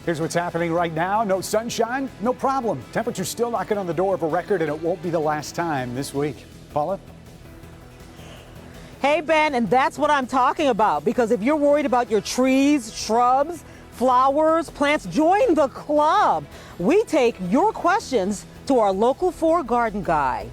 Here's what's happening right now. No sunshine, no problem. Temperature's still knocking on the door of a record, and it won't be the last time this week. Paula? Hey, Ben, and that's what I'm talking about, because if you're worried about your trees, shrubs, flowers, plants, join the club. We take your questions to our local 4 garden guy.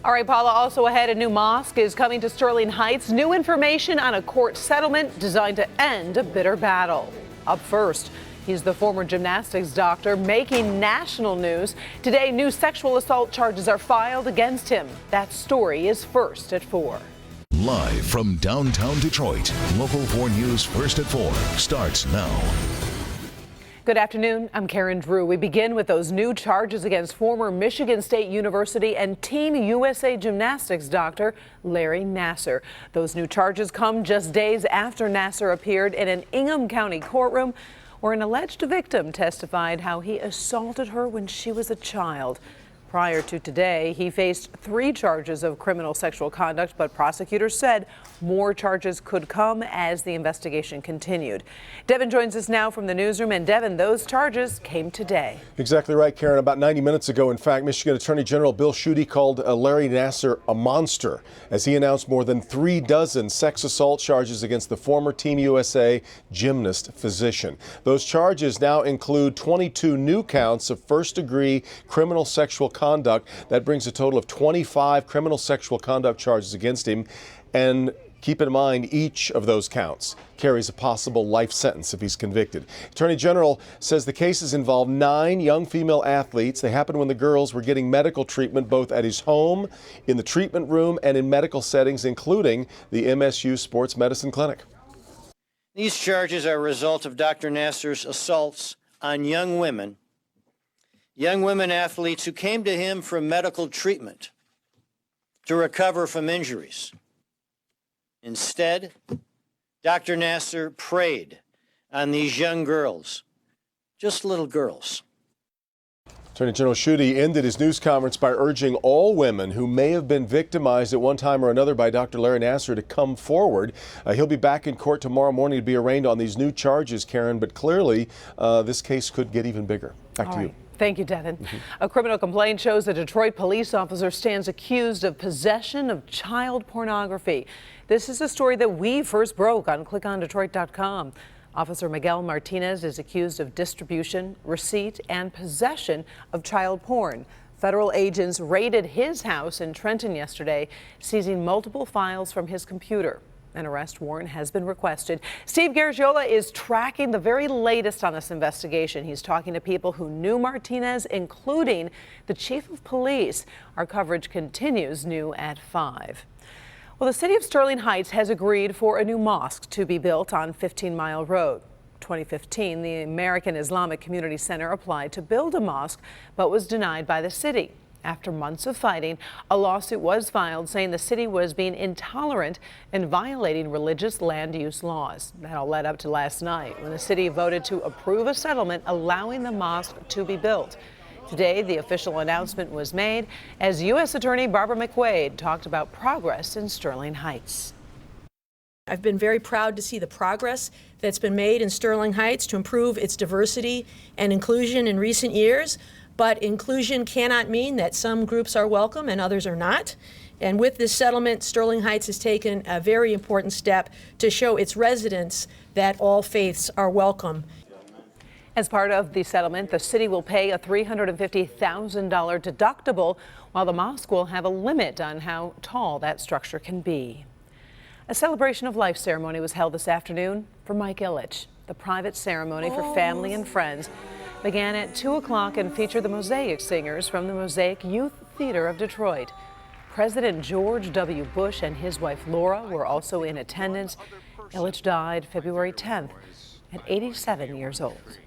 All right, Paula, also ahead, a new mosque is coming to Sterling Heights. New information on a court settlement designed to end a bitter battle. Up first, he's the former gymnastics doctor making national news. Today, new sexual assault charges are filed against him. That story is first at 4. Live from downtown Detroit, Local 4 News First at 4 starts now. Good afternoon. I'm Karen Drew. We begin with those new charges against former Michigan State University and Team USA gymnastics doctor Larry Nassar. Those new charges come just days after Nassar appeared in an Ingham County courtroom where an alleged victim testified how he assaulted her when she was a child. Prior to today, he faced 3 charges of criminal sexual conduct, but prosecutors said more charges could come as the investigation continued. Devin joins us now from the newsroom. And Devin, those charges came today. Exactly right, Karen. About 90 minutes ago, in fact, Michigan Attorney General Bill Schuette called Larry Nassar a monster as he announced more than 3 dozen sex assault charges against the former Team USA gymnast physician. Those charges now include 22 new counts of first-degree criminal sexual conduct. That brings a total of 25 criminal sexual conduct charges against him. And keep in mind, each of those counts carries a possible life sentence if he's convicted. Attorney General says the cases involve 9 young female athletes. They happened when the girls were getting medical treatment both at his home, in the treatment room, and in medical settings, including the MSU Sports Medicine Clinic. These charges are a result of Dr. Nassar's assaults on young women athletes who came to him for medical treatment to recover from injuries. Instead, Dr. Nassar preyed on these young girls, just little girls. Attorney General Schuette ended his news conference by urging all women who may have been victimized at one time or another by Dr. Larry Nassar to come forward. He'll be back in court tomorrow morning to be arraigned on these new charges, Karen, but clearly this case could get even bigger. Back to you. Thank you, Devin. A criminal complaint shows a Detroit police officer stands accused of possession of child pornography. This is a story that we first broke on clickondetroit.com. Officer Miguel Martinez is accused of distribution, receipt, and possession of child porn. Federal agents raided his house in Trenton yesterday, seizing multiple files from his computer. An arrest warrant has been requested. Steve Garagiola is tracking the very latest on this investigation. He's talking to people who knew Martinez, including the chief of police. Our coverage continues new at 5. Well, the city of Sterling Heights has agreed for a new mosque to be built on 15 Mile Road. 2015, the American Islamic Community Center applied to build a mosque, but was denied by the city. After months of fighting, a lawsuit was filed saying the city was being intolerant and violating religious land use laws. That all led up to last night when the city voted to approve a settlement allowing the mosque to be built. Today, the official announcement was made as U.S. Attorney Barbara McQuade talked about progress in Sterling Heights. I've been very proud to see the progress that's been made in Sterling Heights to improve its diversity and inclusion in recent years. But inclusion cannot mean that some groups are welcome and others are not. And with this settlement, Sterling Heights has taken a very important step to show its residents that all faiths are welcome. As part of the settlement, the city will pay a $350,000 deductible, while the mosque will have a limit on how tall that structure can be. A celebration of life ceremony was held this afternoon for Mike Ilitch. The private ceremony for family and friends began at 2 o'clock and featured the Mosaic Singers from the Mosaic Youth Theater of Detroit. President George W. Bush and his wife Laura were also in attendance. Ilitch died February 10th at 87 years old.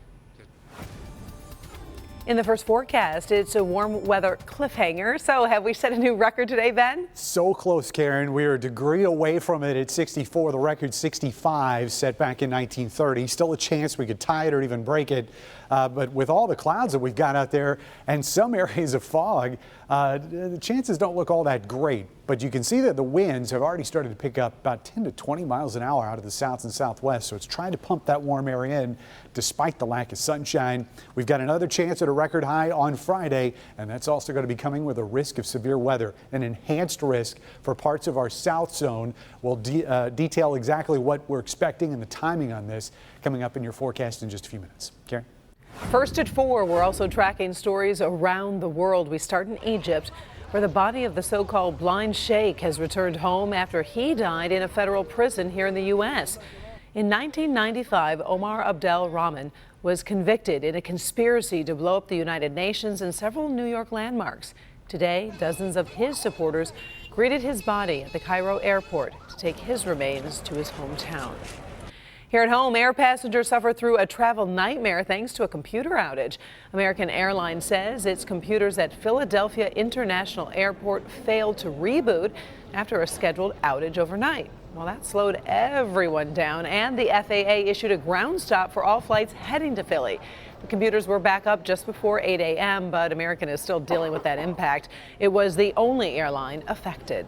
In the first forecast, it's a warm weather cliffhanger. So have we set a new record today, Ben? So close, Karen. We're a degree away from it at 64. The record 65 set back in 1930. Still a chance we could tie it or even break it. But with all the clouds that we've got out there and some areas of fog, the chances don't look all that great But you can see that the winds have already started to pick up about 10 to 20 miles an hour out of the south and southwest. So it's trying to pump that warm air in despite the lack of sunshine. We've got another chance at a record high on Friday, and that's also going to be coming with a risk of severe weather, an enhanced risk for parts of our south zone. We'll detail exactly what we're expecting and the timing on this coming up in your forecast in just a few minutes. Karen? First at 4, we're also tracking stories around the world. We start in Egypt, where the body of the so-called blind sheikh has returned home after he died in a federal prison here in the U.S. In 1995, Omar Abdel Rahman was convicted in a conspiracy to blow up the United Nations and several New York landmarks. Today, dozens of his supporters greeted his body at the Cairo airport to take his remains to his hometown. Here at home, air passengers suffer through a travel nightmare thanks to a computer outage. American Airlines says its computers at Philadelphia International Airport failed to reboot after a scheduled outage overnight. Well, that slowed everyone down, and the FAA issued a ground stop for all flights heading to Philly. The computers were back up just before 8 a.m., but American is still dealing with that impact. It was the only airline affected.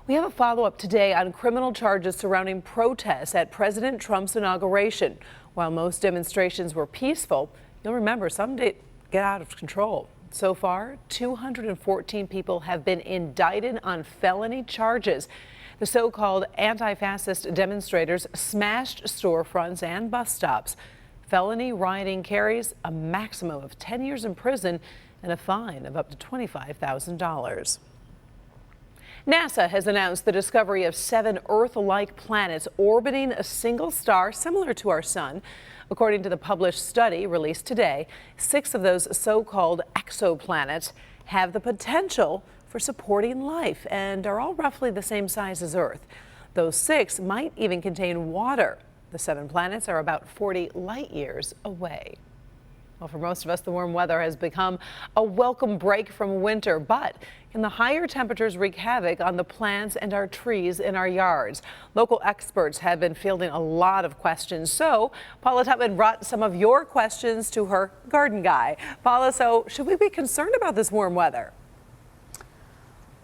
We have a follow-up today on criminal charges surrounding protests at President Trump's inauguration. While most demonstrations were peaceful, you'll remember some did get out of control. So far, 214 people have been indicted on felony charges. The so-called anti-fascist demonstrators smashed storefronts and bus stops. Felony rioting carries a maximum of 10 years in prison and a fine of up to $25,000. NASA has announced the discovery of 7 Earth-like planets orbiting a single star similar to our sun. According to the published study released today, 6 of those so-called exoplanets have the potential for supporting life and are all roughly the same size as Earth. Those 6 might even contain water. The 7 planets are about 40 light years away. Well, for most of us, the warm weather has become a welcome break from winter, but can the higher temperatures wreak havoc on the plants and our trees in our yards? Local experts have been fielding a lot of questions, so Paula Tutman brought some of your questions to her garden guy. Paula, so should we be concerned about this warm weather?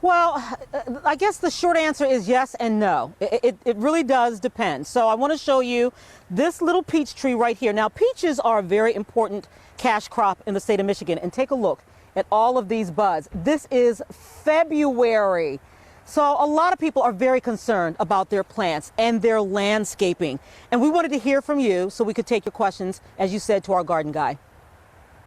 Well, I guess the short answer is yes and no. It really does depend. So I want to show you this little peach tree right here. Now, peaches are a very important cash crop in the state of Michigan. And take a look at all of these buds. This is February. So a lot of people are very concerned about their plants and their landscaping. And we wanted to hear from you so we could take your questions, as you said, to our garden guy.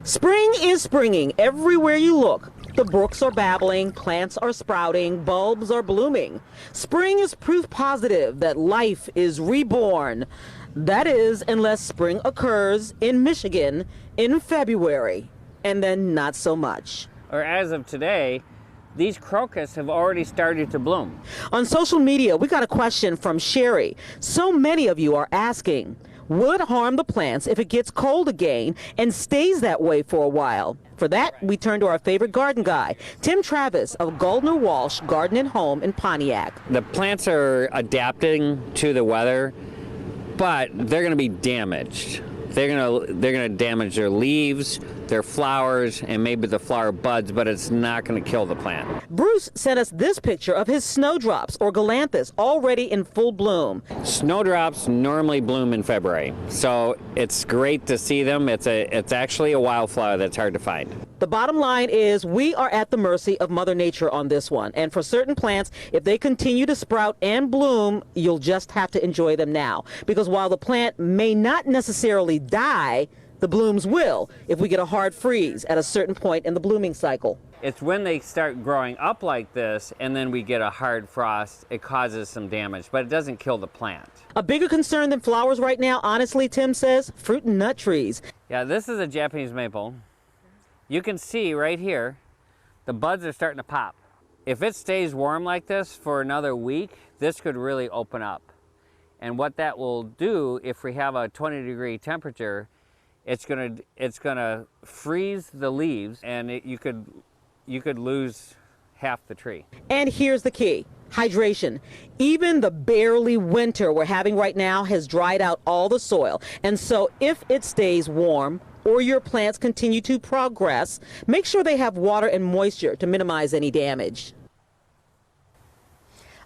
Spring is springing everywhere you look. The brooks are babbling, plants are sprouting, bulbs are blooming. Spring is proof positive that life is reborn. That is, unless spring occurs in Michigan in February, and then not so much. Or as of today, these crocus have already started to bloom. On social media, we got a question from Sherry. So many of you are asking, will it harm the plants if it gets cold again and stays that way for a while? For that, we turn to our favorite garden guy, Tim Travis of Goldner Walsh Garden and Home in Pontiac. The plants are adapting to the weather, but they're going to be damaged. They're going to damage their leaves, their flowers, and maybe the flower buds, but it's not going to kill the plant. Bruce sent us this picture of his snowdrops, or galanthus, already in full bloom. Snowdrops normally bloom in February, so it's great to see them. It's actually a wildflower that's hard to find. The bottom line is we are at the mercy of Mother Nature on this one. And for certain plants, if they continue to sprout and bloom, you'll just have to enjoy them now. Because while the plant may not necessarily die, the blooms will if we get a hard freeze at a certain point in the blooming cycle. It's when they start growing up like this and then we get a hard frost, it causes some damage, but it doesn't kill the plant. A bigger concern than flowers right now, honestly, Tim says, fruit and nut trees. Yeah, this is a Japanese maple. You can see right here, the buds are starting to pop. If it stays warm like this for another week, this could really open up. And what that will do, if we have a 20-degree temperature, it's gonna freeze the leaves, and you could lose half the tree. And here's the key: hydration. Even the barely winter we're having right now has dried out all the soil. And so if it stays warm or your plants continue to progress, make sure they have water and moisture to minimize any damage.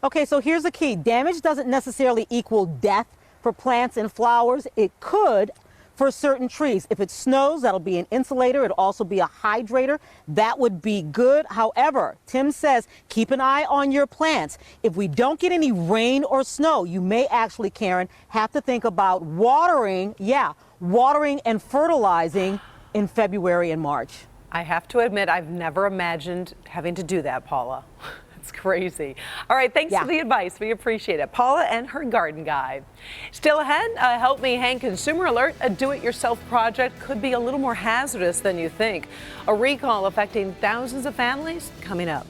Okay, so here's the key. Damage doesn't necessarily equal death for plants and flowers. It could for certain trees. If it snows, that'll be an insulator. It'll also be a hydrator. That would be good. However, Tim says keep an eye on your plants. If we don't get any rain or snow, you may actually, Karen, have to think about watering, watering and fertilizing in February and March. I have to admit, I've never imagined having to do that, Paula. It's crazy. All right, thanks for the advice. We appreciate it. Paula and her garden guide. Still ahead, a Help Me Hang consumer alert. A do-it-yourself project could be a little more hazardous than you think. A recall affecting thousands of families coming up.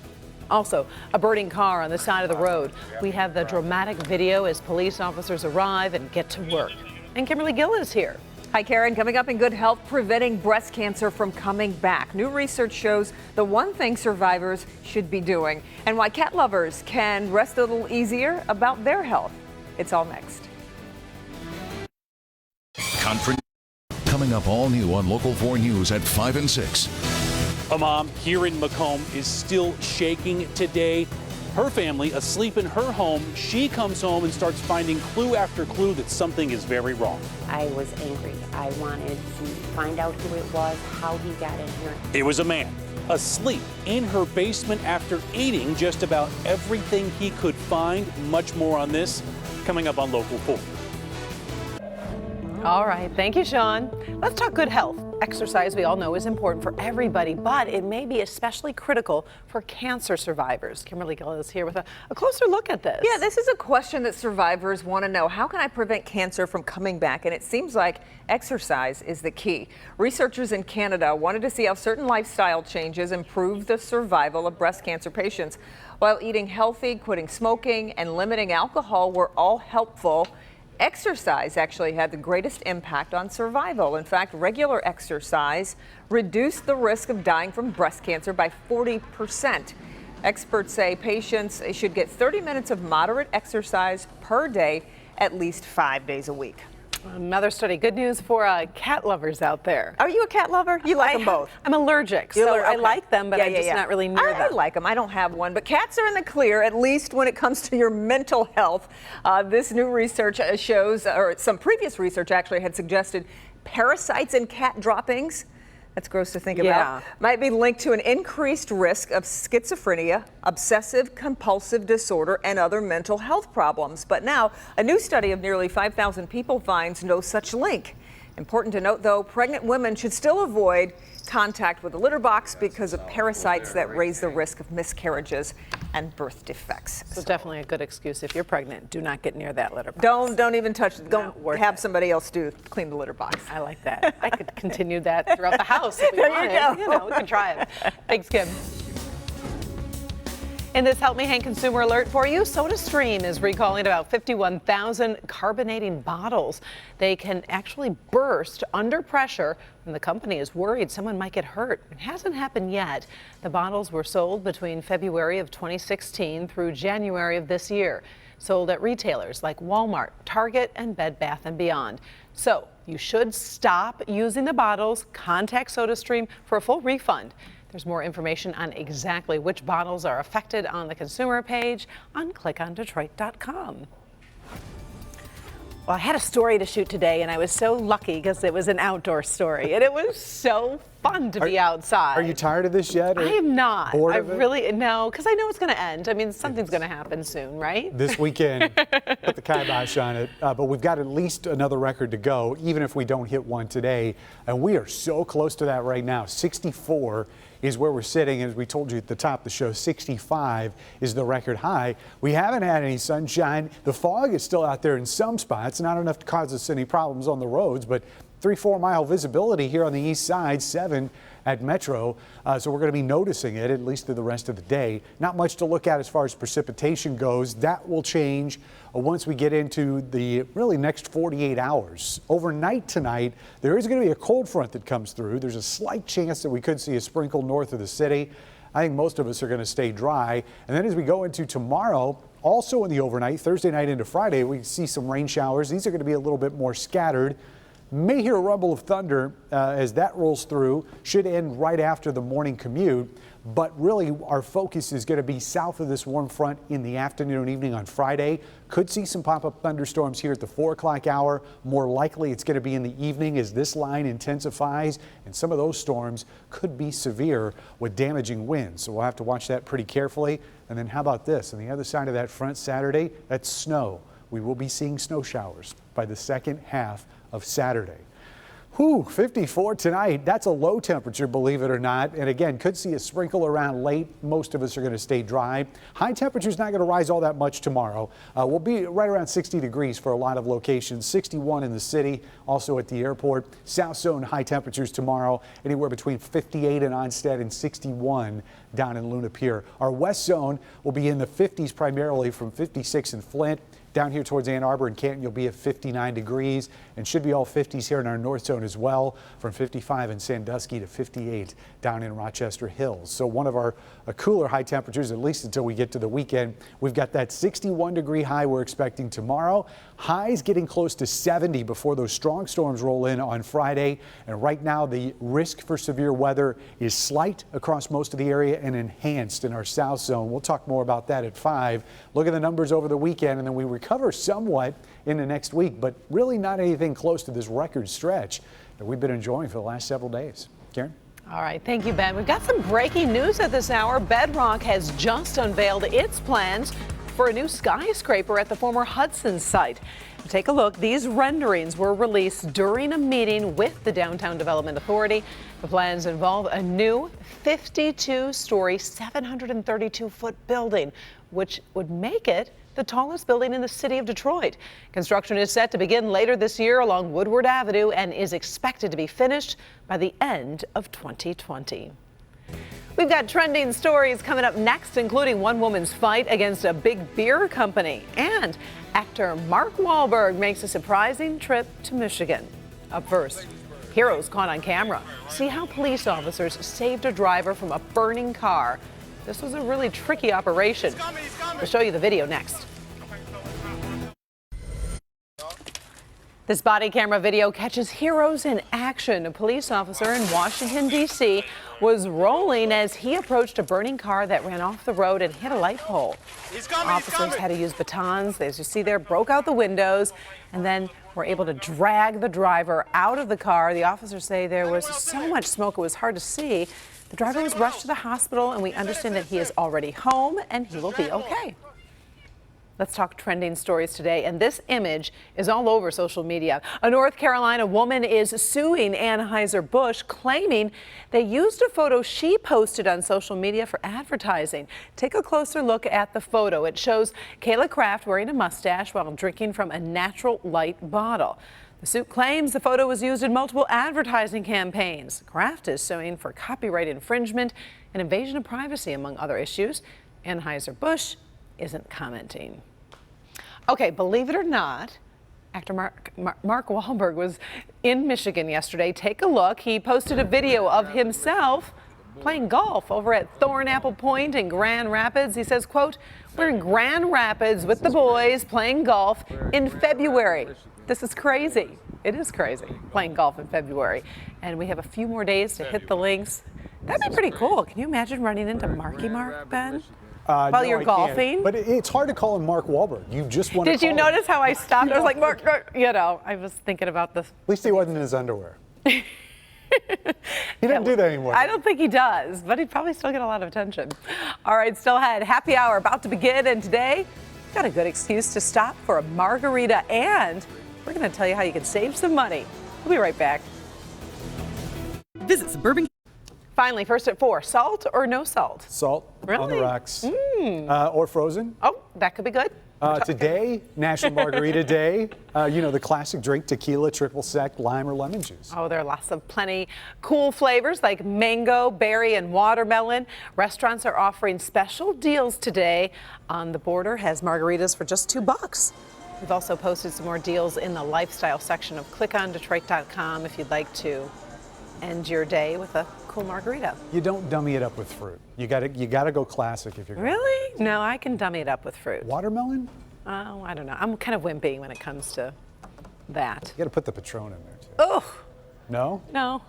Also, a burning car on the side of the road. We have the dramatic video as police officers arrive and get to work. And Kimberly Gill is here. Hi, Karen. Coming up in Good Health, preventing breast cancer from coming back. New research shows the one thing survivors should be doing and why cat lovers can rest a little easier about their health. It's all next. Conference coming up all new on Local 4 News at 5 and 6. A mom here in Macomb is still shaking today. Her family asleep in her home. She comes home and starts finding clue after clue that something is very wrong. I was angry. I wanted to find out who it was, how he got in here. It was a man asleep in her basement after eating just about everything he could find. Much more on this coming up on Local 4. All right, thank you, Sean. Let's talk good health. Exercise, we all know, is important for everybody, but it may be especially critical for cancer survivors. Kimberly Gill is here with a closer look at this. Yeah, this is a question that survivors want to know. How can I prevent cancer from coming back? And it seems like exercise is the key. Researchers in Canada wanted to see how certain lifestyle changes improve the survival of breast cancer patients. While eating healthy, quitting smoking, and limiting alcohol were all helpful, exercise actually had the greatest impact on survival. In fact, regular exercise reduced the risk of dying from breast cancer by 40%. Experts say patients should get 30 minutes of moderate exercise per day, at least 5 days a week. Another study. Good news for cat lovers out there. Are you a cat lover? You like them both? I'm allergic, so I like them, but I'm just not really near them. I like them. I don't have one, but cats are in the clear, at least when it comes to your mental health. This new research shows, or some previous research actually had suggested parasites in cat droppings. That's gross to think about. Might be linked to an increased risk of schizophrenia, obsessive compulsive disorder, and other mental health problems. But now, a new study of nearly 5,000 people finds no such link. Important to note, though, pregnant women should still avoid contact with the litter box because of parasites that raise the risk of miscarriages and birth defects. So definitely a good excuse if you're pregnant. Do not get near that litter box. Don't even touch it. Don't have somebody else clean the litter box. I like that. I could continue that throughout the house if we wanted. You know, we can try it. Thanks, Kim. In this Help Me Hang consumer alert for you, SodaStream is recalling about 51,000 carbonating bottles. They can actually burst under pressure, and the company is worried someone might get hurt. It hasn't happened yet. The bottles were sold between February of 2016 through January of this year, sold at retailers like Walmart, Target, and Bed Bath & Beyond. So you should stop using the bottles. Contact SodaStream for a full refund. There's more information on exactly which bottles are affected on the consumer page on clickondetroit.com. Well, I had a story to shoot today, and I was so lucky because it was an outdoor story, and it was so fun to be outside. Are you tired of this yet? I am not. Bored I of it? really, no, because I know it's going to end. I mean, something's going to happen soon, right? This weekend, put the kibosh on it. But we've got at least another record to go, even if we don't hit one today. And we are so close to that right now. 64 is where we're sitting. As we told you at the top of the show, 65 is the record high. We haven't had any sunshine. The fog is still out there in some spots, not enough to cause us any problems on the roads, but 3-4 mile visibility here on the east side, 7 at Metro. So we're going to be noticing it at least through the rest of the day. Not much to look at as far as precipitation goes. That will change once we get into the really next 48 hours. Overnight tonight, there is going to be a cold front that comes through. There's a slight chance that we could see a sprinkle north of the city. I think most of us are going to stay dry. And then as we go into tomorrow, also in the overnight, Thursday night into Friday, we see some rain showers. These are going to be a little bit more scattered. May hear a rumble of thunder as that rolls through. Should end right after the morning commute. But really, our focus is going to be south of this warm front in the afternoon and evening on Friday. Could see some pop-up thunderstorms here at the 4 o'clock hour. More likely, it's going to be in the evening as this line intensifies, and some of those storms could be severe with damaging winds. So we'll have to watch that pretty carefully. And then how about this? On the other side of that front Saturday, that's snow. We will be seeing snow showers by the second half of Saturday. 54 tonight. That's a low temperature, believe it or not. And again, could see a sprinkle around late. Most of us are going to stay dry. High temperature is not going to rise all that much tomorrow. We'll be right around 60 degrees for a lot of locations. 61 in the city, also at the airport. South zone high temperatures tomorrow, anywhere between 58 in Onstead and 61 down in Luna Pier. Our west zone will be in the 50s primarily from 56 in Flint. Down here towards Ann Arbor and Canton, you'll be at 59 degrees and should be all 50s here in our north zone as well, from 55 in Sandusky to 58 down in Rochester Hills. So one of our cooler high temperatures, at least until we get to the weekend. We've got that 61 degree high we're expecting tomorrow. Highs getting close to 70 before those strong storms roll in on Friday. And right now, the risk for severe weather is slight across most of the area and enhanced in our south zone. We'll talk more about that at 5. Look at the numbers over the weekend, and then we recover somewhat in the next week, but really not anything close to this record stretch that we've been enjoying for the last several days. Karen? All right, thank you, Ben. We've got some breaking news at this hour. Bedrock has just unveiled its plans for a new skyscraper at the former Hudson site. Take a look. These renderings were released during a meeting with the Downtown Development Authority. The plans involve a new 52-story, 732-foot building, which would make it the tallest building in the city of Detroit. Construction is set to begin later this year along Woodward Avenue and is expected to be finished by the end of 2020. We've got trending stories coming up next, including one woman's fight against a big beer company, and actor Mark Wahlberg makes a surprising trip to Michigan. Up first, heroes caught on camera. See how police officers saved a driver from a burning car. This was a really tricky operation. We'll show you the video next. This body camera video catches heroes in action. A police officer in Washington, D.C. was rolling as he approached a burning car that ran off the road and hit a light pole. Officers had to use batons, as you see there, broke out the windows, and then were able to drag the driver out of the car. The officers say there was so much smoke it was hard to see. The driver was rushed to the hospital, and we understand that he is already home and he will be okay. Let's talk trending stories today, and this image is all over social media. A North Carolina woman is suing Anheuser-Busch, claiming they used a photo she posted on social media for advertising. Take a closer look at the photo. It shows Kayla Kraft wearing a mustache while drinking from a Natural Light bottle. The suit claims the photo was used in multiple advertising campaigns. Kraft is suing for copyright infringement and invasion of privacy, among other issues. Anheuser-Busch isn't commenting. Okay, believe it or not, actor Mark Wahlberg was in Michigan yesterday. Take a look. He posted a video of himself playing golf over at Thornapple Point in Grand Rapids. He says, quote, "We're in Grand Rapids with the boys playing golf in February. This is crazy." It is crazy, playing golf in February. And we have a few more days to hit the links. That'd be pretty cool. Can you imagine running into Marky Mark, Ben? While you're golfing? But it's hard to call him Mark Wahlberg. You just want to. Did you notice how I stopped? I was like, Mark, you know, I was thinking about this. At least he wasn't in his underwear. He doesn't do that anymore. I don't think he does, but he'd probably still get a lot of attention. All right, still ahead. Happy hour about to begin, and today, got a good excuse to stop for a margarita, and we're going to tell you how you can save some money. We'll be right back. Visit Suburban. Finally, first at 4, salt or no salt? Salt Really? on the rocks. Or frozen. Oh, that could be good. Today, National Margarita Day. You know, the classic drink, tequila, triple sec, lime, or lemon juice. Oh, there are lots of plenty cool flavors like mango, berry, and watermelon. Restaurants are offering special deals today. On the Border has margaritas for just $2. We've also posted some more deals in the lifestyle section of clickondetroit.com if you'd like to end your day with a cool margarita. You don't dummy it up with fruit. You gotta go classic if you're going. Really? No, I can dummy it up with fruit. Watermelon? Oh, I don't know. I'm kind of wimpy when it comes to that. You got to put the Patron in there too. Oh, No? no.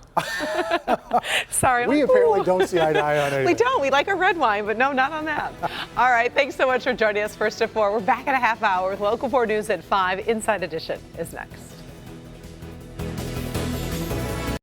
Sorry. We apparently don't see eye to eye on anything. We don't. We like our red wine, but no, not on that. All right. Thanks so much for joining us first at 4. We're back in a half hour with Local 4 News at 5. Inside Edition is next.